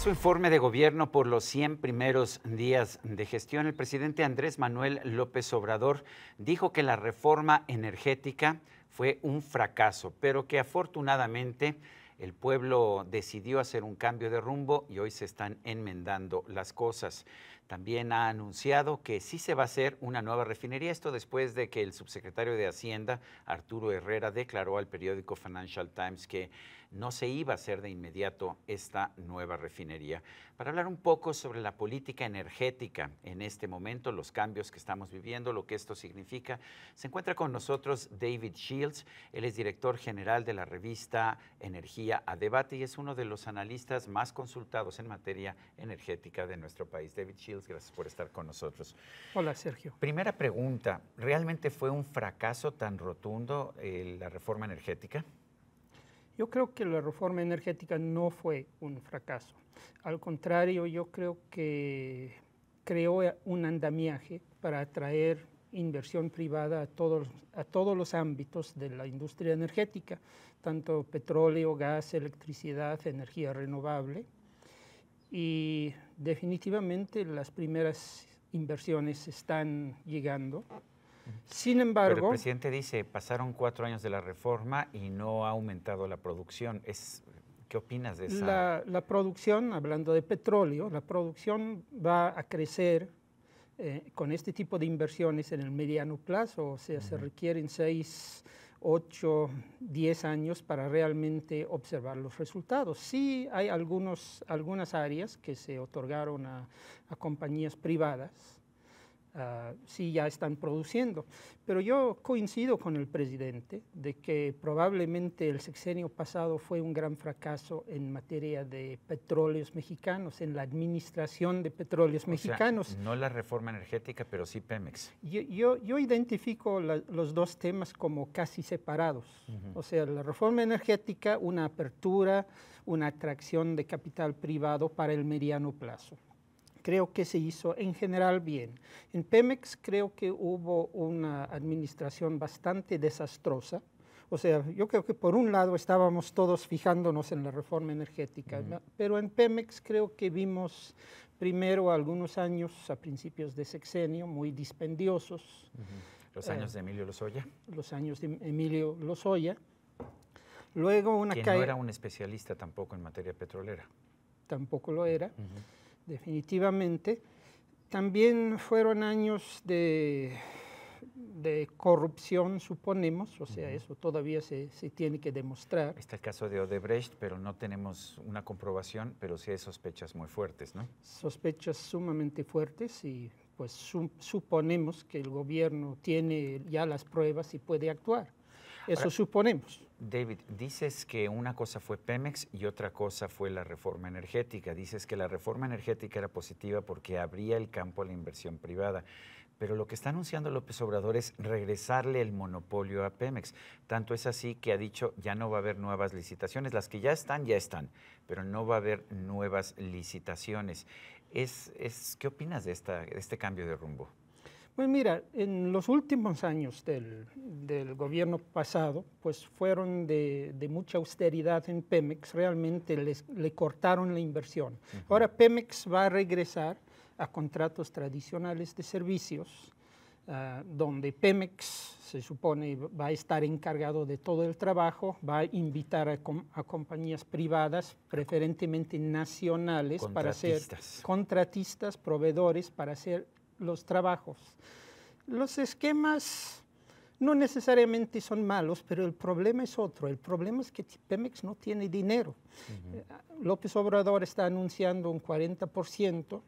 su informe de gobierno por los 100 primeros días de gestión, el presidente Andrés Manuel López Obrador dijo que la reforma energética fue un fracaso, pero que afortunadamente el pueblo decidió hacer un cambio de rumbo y hoy se están enmendando las cosas. También ha anunciado que sí se va a hacer una nueva refinería, esto después de que el subsecretario de Hacienda, Arturo Herrera, declaró al periódico Financial Times que no se iba a hacer de inmediato esta nueva refinería. Para hablar un poco sobre la política energética en este momento, los cambios que estamos viviendo, lo que esto significa, se encuentra con nosotros David Shields. Él es director general de la revista Energía a Debate y es uno de los analistas más consultados en materia energética de nuestro país. David Shields, gracias por estar con nosotros. Hola, Sergio. Primera pregunta, ¿realmente fue un fracaso tan rotundo la reforma energética? Yo creo que la reforma energética no fue un fracaso. Al contrario, yo creo que creó un andamiaje para atraer inversión privada a todos los ámbitos de la industria energética, tanto petróleo, gas, electricidad, energía renovable. Y definitivamente las primeras inversiones están llegando. Sin embargo, pero el presidente dice, pasaron 4 años de la reforma y no ha aumentado la producción. ¿Qué opinas de esa? La producción, hablando de petróleo, la producción va a crecer con este tipo de inversiones en el mediano plazo, o sea, se requieren 6, 8, 10 años para realmente observar los resultados. Sí hay algunas áreas que se otorgaron a compañías privadas, sí ya están produciendo, pero yo coincido con el presidente de que probablemente el sexenio pasado fue un gran fracaso en materia de petróleos mexicanos, en la administración de petróleos mexicanos. Sea, no la reforma energética, pero sí Pemex. Yo identifico los dos temas como casi separados. O sea, la reforma energética, una apertura, una atracción de capital privado para el mediano plazo. Creo que se hizo en general bien. En Pemex creo que hubo una administración bastante desastrosa. O sea, yo creo que por un lado estábamos todos fijándonos en la reforma energética, pero en Pemex creo que vimos primero algunos años a principios de sexenio muy dispendiosos. Los años de Emilio Lozoya. Los años de Emilio Lozoya. Luego una que no era un especialista tampoco en materia petrolera. Tampoco lo era. Definitivamente. También fueron años de corrupción, suponemos, o sea, eso todavía se tiene que demostrar. Está el caso de Odebrecht, pero no tenemos una comprobación, pero sí hay sospechas muy fuertes, ¿no? Sospechas sumamente fuertes y pues suponemos que el gobierno tiene ya las pruebas y puede actuar. Eso ahora, suponemos. David, dices que una cosa fue Pemex y otra cosa fue la reforma energética. Dices que la reforma energética era positiva porque abría el campo a la inversión privada. Pero lo que está anunciando López Obrador es regresarle el monopolio a Pemex. Tanto es así que ha dicho ya no va a haber nuevas licitaciones. Las que ya están, pero no va a haber nuevas licitaciones. ¿Qué opinas de este cambio de rumbo? Pues mira, en los últimos años del gobierno pasado, pues fueron de mucha austeridad en Pemex, realmente le cortaron la inversión. Ahora Pemex va a regresar a contratos tradicionales de servicios, donde Pemex se supone va a estar encargado de todo el trabajo, va a invitar a compañías privadas, preferentemente nacionales, para ser contratistas, proveedores, para hacer los trabajos. Los esquemas no necesariamente son malos, pero el problema es otro. El problema es que Pemex no tiene dinero. López Obrador está anunciando un 40%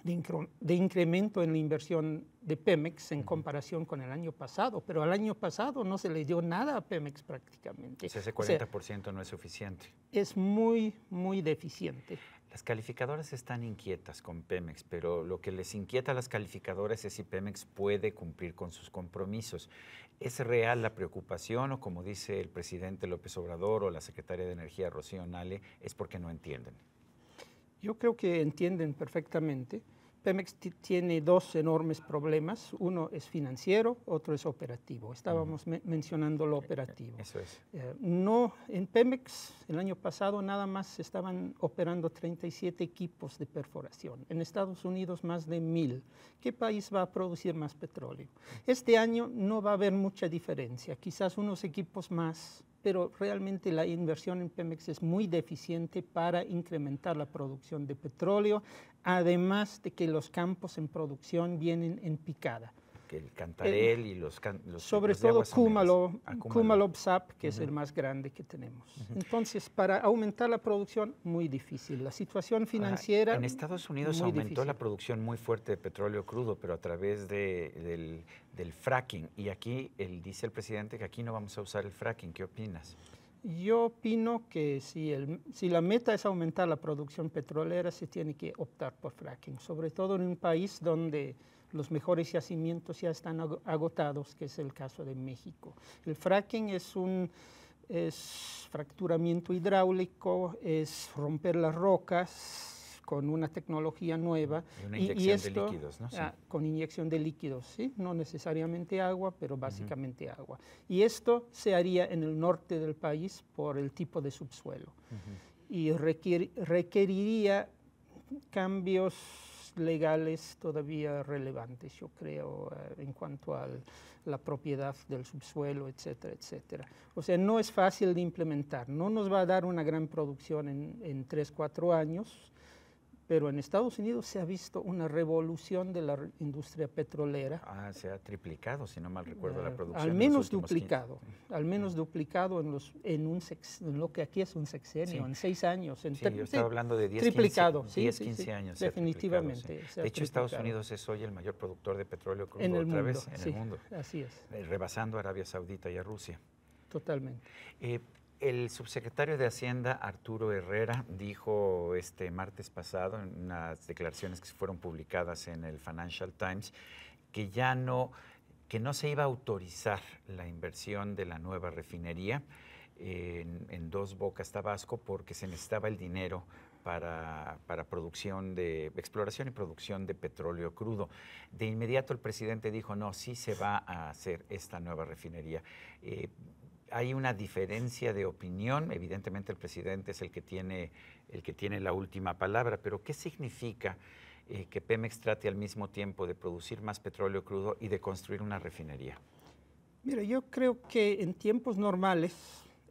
de incremento en la inversión de Pemex en comparación con el año pasado, pero al año pasado no se le dio nada a Pemex prácticamente. Pues ese 40% no es suficiente. Es muy, muy deficiente. Las calificadoras están inquietas con Pemex, pero lo que les inquieta a las calificadoras es si Pemex puede cumplir con sus compromisos. ¿Es real la preocupación o, como dice el presidente López Obrador o la secretaria de Energía Rocío Nale, es porque no entienden? Yo creo que entienden perfectamente, Pemex tiene dos enormes problemas. Uno es financiero, otro es operativo. Estábamos mencionando lo operativo. Eso es. No, en Pemex el año pasado nada más estaban operando 37 equipos de perforación. En Estados Unidos más de 1000. ¿Qué país va a producir más petróleo? Este año no va a haber mucha diferencia, quizás unos equipos más, pero realmente la inversión en Pemex es muy deficiente para incrementar la producción de petróleo, además de que los campos en producción vienen en picada. Que el Cantarell y los sobre todo Kumalob-Sap, que es el más grande que tenemos. Entonces, para aumentar la producción, muy difícil. La situación financiera, en Estados Unidos aumentó la producción muy fuerte de petróleo crudo, pero a través del fracking. Y aquí dice el presidente que aquí no vamos a usar el fracking. ¿Qué opinas? Yo opino que si la meta es aumentar la producción petrolera, se tiene que optar por fracking, sobre todo en un país donde los mejores yacimientos ya están agotados, que es el caso de México. El fracking es fracturamiento hidráulico, es romper las rocas con una tecnología nueva. Y una inyección de líquidos, ¿no? Sí. Con inyección de líquidos, ¿sí? No necesariamente agua, pero básicamente agua. Y esto se haría en el norte del país por el tipo de subsuelo. Y requeriría cambios legales todavía relevantes, yo creo, en cuanto a la propiedad del subsuelo, etcétera, etcétera. O sea, no es fácil de implementar, no nos va a dar una gran producción en 3, 4 años, pero en Estados Unidos se ha visto una revolución de la industria petrolera. Se ha triplicado, si no mal recuerdo, la producción. Al menos duplicado, en lo que aquí es un sexenio, en 6 años. Yo estaba hablando de 10, triplicado, 15 años. Definitivamente. De hecho, Estados Unidos es hoy el mayor productor de petróleo crudo en el mundo. Así es. Rebasando a Arabia Saudita y a Rusia. Totalmente. El subsecretario de Hacienda, Arturo Herrera, dijo este martes pasado, en unas declaraciones que fueron publicadas en el Financial Times, que no se iba a autorizar la inversión de la nueva refinería en Dos Bocas, Tabasco, porque se necesitaba el dinero para exploración y producción de petróleo crudo. De inmediato el presidente dijo, no, sí se va a hacer esta nueva refinería. Hay una diferencia de opinión, evidentemente el presidente es el que tiene la última palabra, pero ¿qué significa que Pemex trate al mismo tiempo de producir más petróleo crudo y de construir una refinería? Mira, yo creo que en tiempos normales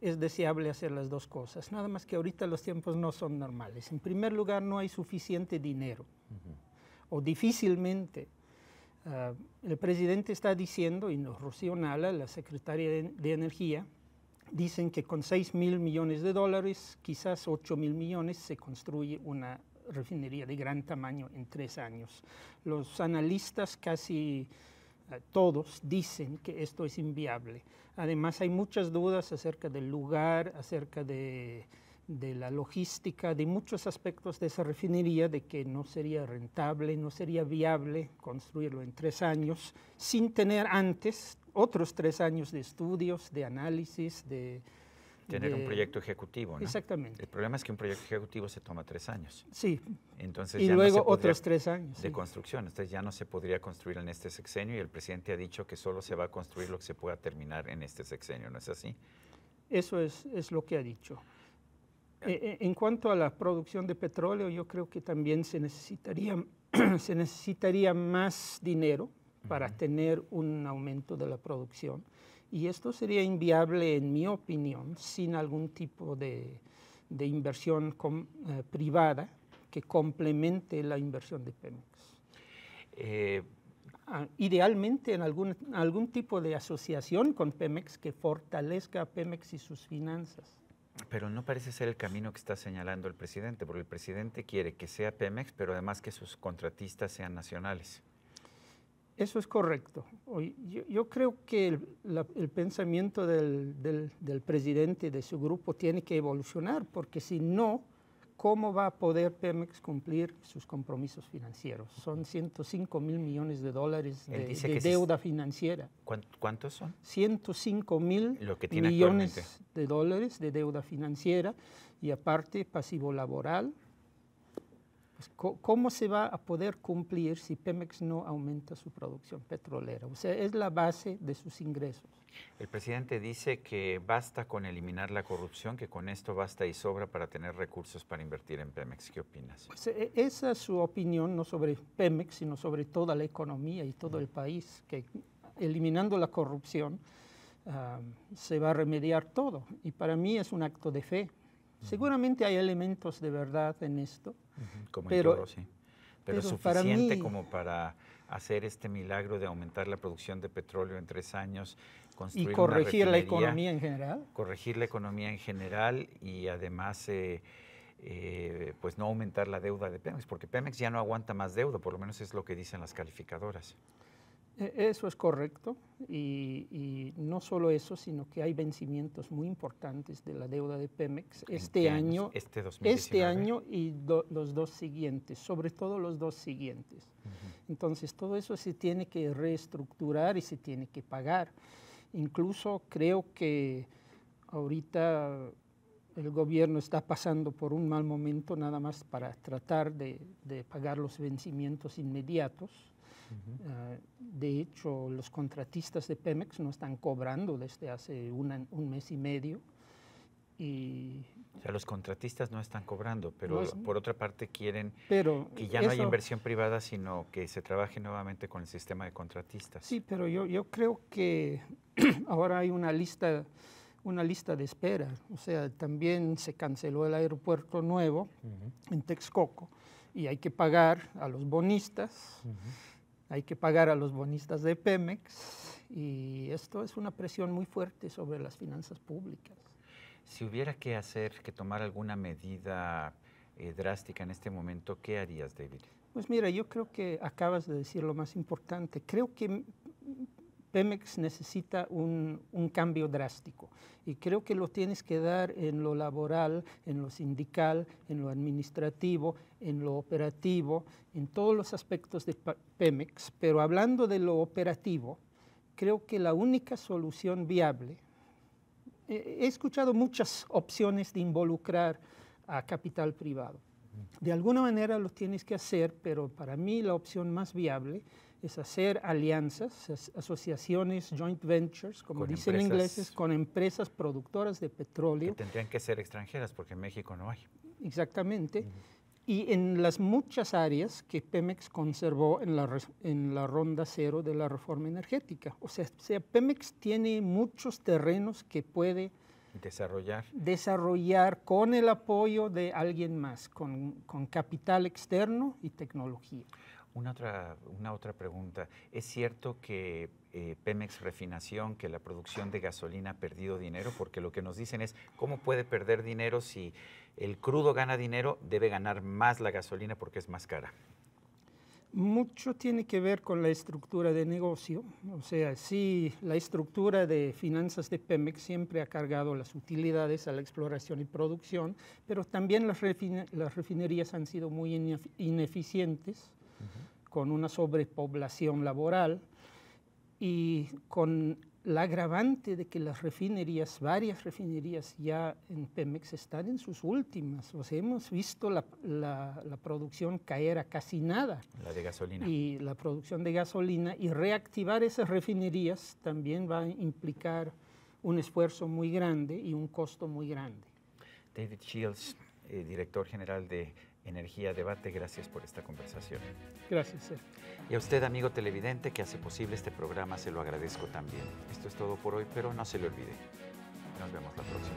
es deseable hacer las dos cosas, nada más que ahorita los tiempos no son normales. En primer lugar, no hay suficiente dinero, o difícilmente. El presidente está diciendo, y Rocío Nala, la secretaria de Energía, dicen que con $6,000 millones, quizás 8,000 millones, se construye una refinería de gran tamaño en 3 años. Los analistas casi todos dicen que esto es inviable. Además, hay muchas dudas acerca del lugar, acerca de la logística, de muchos aspectos de esa refinería, de que no sería rentable, no sería viable construirlo en 3 años, sin tener antes otros 3 años de estudios, de análisis, tener un proyecto ejecutivo, ¿no? Exactamente. El problema es que un proyecto ejecutivo se toma 3 años. Sí. Entonces, y ya luego no se otros 3 años. De construcción. Entonces ya no se podría construir en este sexenio y el presidente ha dicho que solo se va a construir lo que se pueda terminar en este sexenio, ¿no es así? Eso es lo que ha dicho. En cuanto a la producción de petróleo, yo creo que también se necesitaría más dinero para tener un aumento de la producción. Y esto sería inviable, en mi opinión, sin algún tipo de inversión privada que complemente la inversión de Pemex. Idealmente en algún tipo de asociación con Pemex que fortalezca a Pemex y sus finanzas. Pero no parece ser el camino que está señalando el presidente, porque el presidente quiere que sea Pemex, pero además que sus contratistas sean nacionales. Eso es correcto. Yo creo que el pensamiento del presidente, de su grupo, tiene que evolucionar, porque si no, ¿cómo va a poder Pemex cumplir sus compromisos financieros? Son $105,000 millones de deuda financiera. ¿Cuántos son? 105,000 millones de dólares de deuda financiera y aparte pasivo laboral. Pues, ¿cómo se va a poder cumplir si Pemex no aumenta su producción petrolera? O sea, es la base de sus ingresos. El presidente dice que basta con eliminar la corrupción, que con esto basta y sobra para tener recursos para invertir en Pemex. ¿Qué opinas? Pues, esa es su opinión, no sobre Pemex, sino sobre toda la economía y todo el país, que eliminando la corrupción se va a remediar todo. Y para mí es un acto de fe. Seguramente hay elementos de verdad en esto. Como pero, en todo, sí. Pero suficiente como para hacer este milagro de aumentar la producción de petróleo en 3 años, construir y corregir una la economía en general. Corregir la economía en general y además pues no aumentar la deuda de Pemex, porque Pemex ya no aguanta más deuda, por lo menos es lo que dicen las calificadoras. Eso es correcto, y no solo eso, sino que hay vencimientos muy importantes de la deuda de Pemex este año, este año y los 2 siguientes, sobre todo los 2 siguientes. Entonces todo eso se tiene que reestructurar y se tiene que pagar. Incluso creo que ahorita el gobierno está pasando por un mal momento nada más para tratar de pagar los vencimientos inmediatos. De hecho, los contratistas de Pemex no están cobrando desde hace un mes y medio. O sea, los contratistas no están cobrando, pero por otra parte quieren que ya no haya inversión privada, sino que se trabaje nuevamente con el sistema de contratistas. Sí, pero yo creo que ahora hay una lista de espera. O sea, también se canceló el aeropuerto nuevo en Texcoco y hay que pagar a los bonistas. Hay que pagar a los bonistas de Pemex, y esto es una presión muy fuerte sobre las finanzas públicas. Si hubiera que tomar alguna medida drástica en este momento, ¿qué harías, David? Pues mira, yo creo que acabas de decir lo más importante. Creo que Pemex necesita un cambio drástico, y creo que lo tienes que dar en lo laboral, en lo sindical, en lo administrativo, en lo operativo, en todos los aspectos de Pemex. Pero hablando de lo operativo, creo que la única solución viable, he escuchado muchas opciones de involucrar a capital privado. De alguna manera lo tienes que hacer, pero para mí la opción más viable es hacer alianzas, asociaciones, joint ventures, como dicen en ingleses, con empresas productoras de petróleo. Que tendrían que ser extranjeras, porque en México no hay. Exactamente. Y en las muchas áreas que Pemex conservó en la ronda 0 de la reforma energética. O sea, Pemex tiene muchos terrenos que puede desarrollar con el apoyo de alguien más, con capital externo y tecnología. Una otra pregunta. ¿Es cierto que Pemex Refinación, que la producción de gasolina ha perdido dinero? Porque lo que nos dicen es, ¿cómo puede perder dinero si el crudo gana dinero? Debe ganar más la gasolina porque es más cara. Mucho tiene que ver con la estructura de negocio. O sea, sí, la estructura de finanzas de Pemex siempre ha cargado las utilidades a la exploración y producción, pero también las refinerías han sido muy ineficientes, con una sobrepoblación laboral y con la agravante de que varias refinerías ya en Pemex están en sus últimas. O sea, hemos visto la producción caer a casi nada. La de gasolina. Y la producción de gasolina, y reactivar esas refinerías también va a implicar un esfuerzo muy grande y un costo muy grande. David Shields, director general de Energía Debate, gracias por esta conversación. Gracias, Sergio. Y a usted, amigo televidente, que hace posible este programa, se lo agradezco también. Esto es todo por hoy, pero no se le olvide. Nos vemos la próxima.